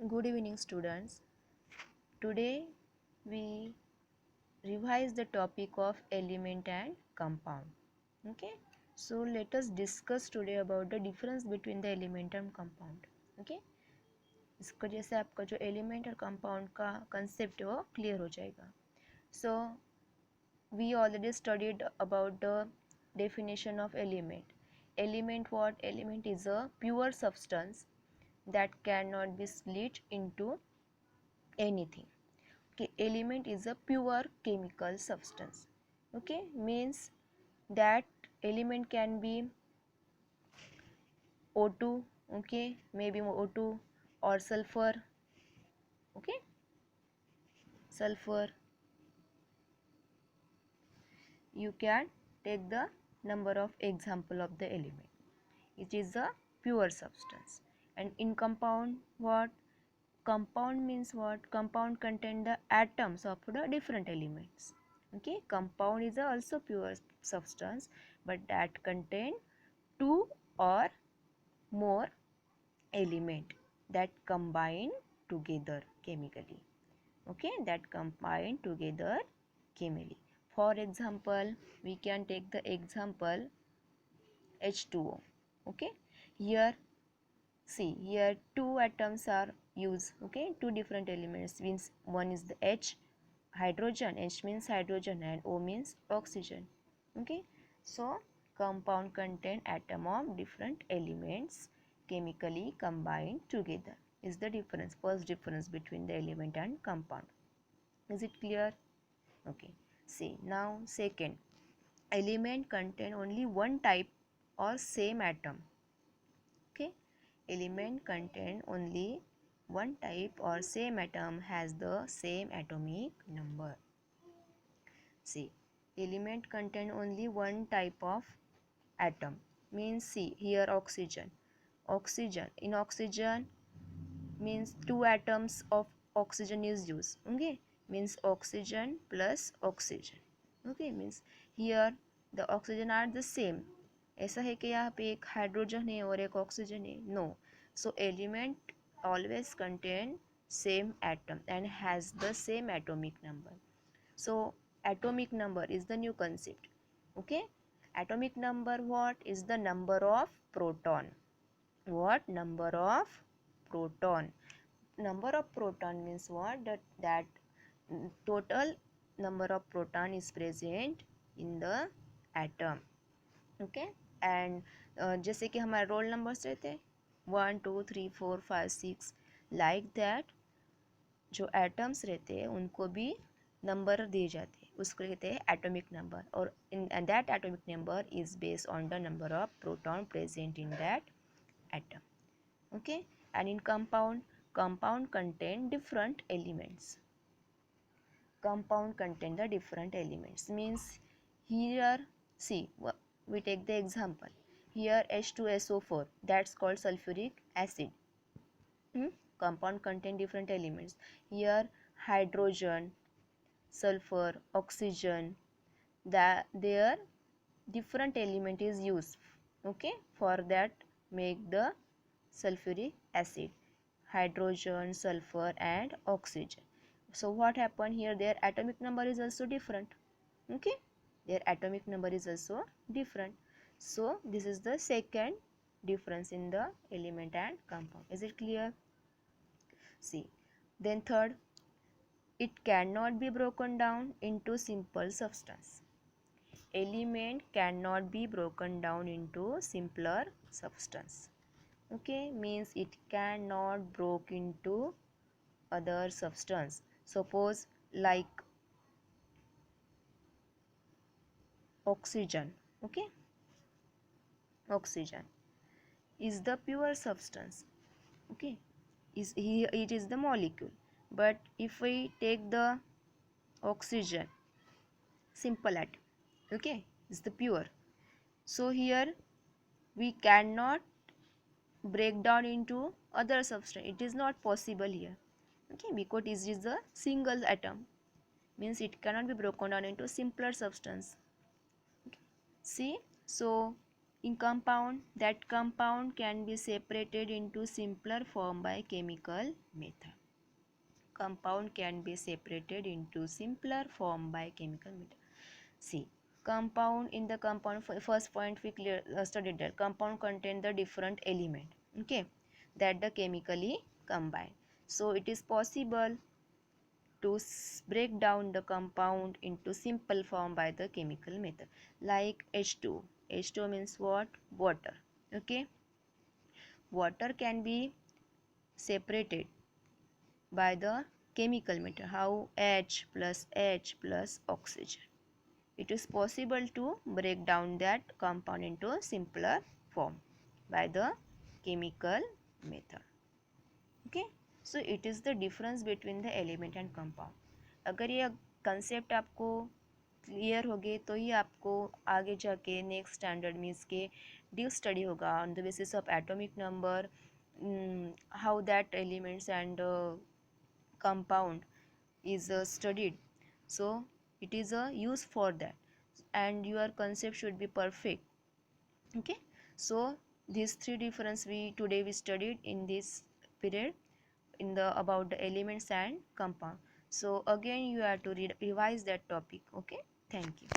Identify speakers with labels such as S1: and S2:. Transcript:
S1: Good evening, students. Today we revise the topic of element and compound. Okay, so let us discuss today about the difference between the element and compound. Okay, इसको जैसे आपका जो element और compound का concept है वो clear हो जाएगा. So we already studied about the definition of element. Element what? Element is a pure substance that cannot be split into anything. Okay, element is a pure chemical substance. Okay, means that element can be O2, okay, maybe O2 or sulfur, okay, sulfur. You can take the number of example of the element. It is a pure substance. And in compound, what? Compound means what? Compound contain the atoms of the different elements. Okay, compound is also pure substance, but that contain two or more element that combine together chemically. Okay, that combine together chemically. For example, we can take the example H2O. Okay, here see, here two atoms are used. Okay, two different elements means one is the H, hydrogen. H means hydrogen and O means oxygen. Okay, so compound contain atom of different elements chemically combined together is the difference, first difference between the element and compound. Is it clear? Okay, see now second, element contain only one type or same atom. Okay, element contain only one type or same atom has the same atomic number. See, element contain only one type of atom means see here oxygen. Oxygen, in oxygen means two atoms of oxygen is used. Okay, means oxygen plus oxygen. Okay, means here the oxygen are the same. ऐसा है कि यहाँ पे एक hydrogen है और एक oxygen है? No. So element always contain same atom and has the same atomic number. So atomic number is the new concept. Okay, atomic number what is the number of proton? What? Number of proton. Number of proton means what? That total number of proton is present in the atom. Okay, and जैसे कि हमारे roll numbers रहते हैं 1 2 3 4 5 6 like that, जो atoms रहते हैं उनको भी नंबर दिए जाते हैं, उसको कहते हैं एटॉमिक नंबर. और in that atomic number is based on the number of proton present in that atom. Okay, and in compound contain different elements. Compound contain the different elements means here see we take the example here H2SO4, that's called sulfuric acid. Compound contain different elements. Here hydrogen, sulfur, oxygen, that their different element is used. Okay, for that make the sulfuric acid, hydrogen, sulfur and oxygen. So what happened here, their atomic number is also different. Okay, their atomic number is also different. So this is the second difference in the element and compound. Is it clear? See, then third, it cannot be broken down into simple substance. Element cannot be broken down into simpler substance. Okay, means it cannot broke into other substance. Suppose like oxygen. Okay, oxygen is the pure substance. Okay, it is the molecule, but if we take the oxygen, simple atom, okay, is the pure, so here we cannot break down into other substance. It is not possible here. Okay, because it is a single atom, means it cannot be broken down into simpler substance. Okay. See, so In compound, that compound can be separated into simpler form by chemical method. Compound can be separated into simpler form by chemical method. See, compound, in the compound, first point we studied that compound contain the different element, okay, that the chemically combine. So it is possible to break down the compound into simple form by the chemical method, like H2. H2 means what? Water. Okay, water can be separated by the chemical method. How? H plus oxygen. It is possible to break down that compound into simpler form by the chemical method. Okay, so it is the difference between the element and compound. अगर ये concept आपको clear हो गए तो ही आपको आगे जाके next standard में इसके डीप स्टडी होगा on the basis of atomic number, how that elements and compound is studied. So it is a use for that, and your concept should be perfect. Okay, so these three difference we today we studied in this period in the about the elements and compound. So again you have to revise that topic. Okay, thank you.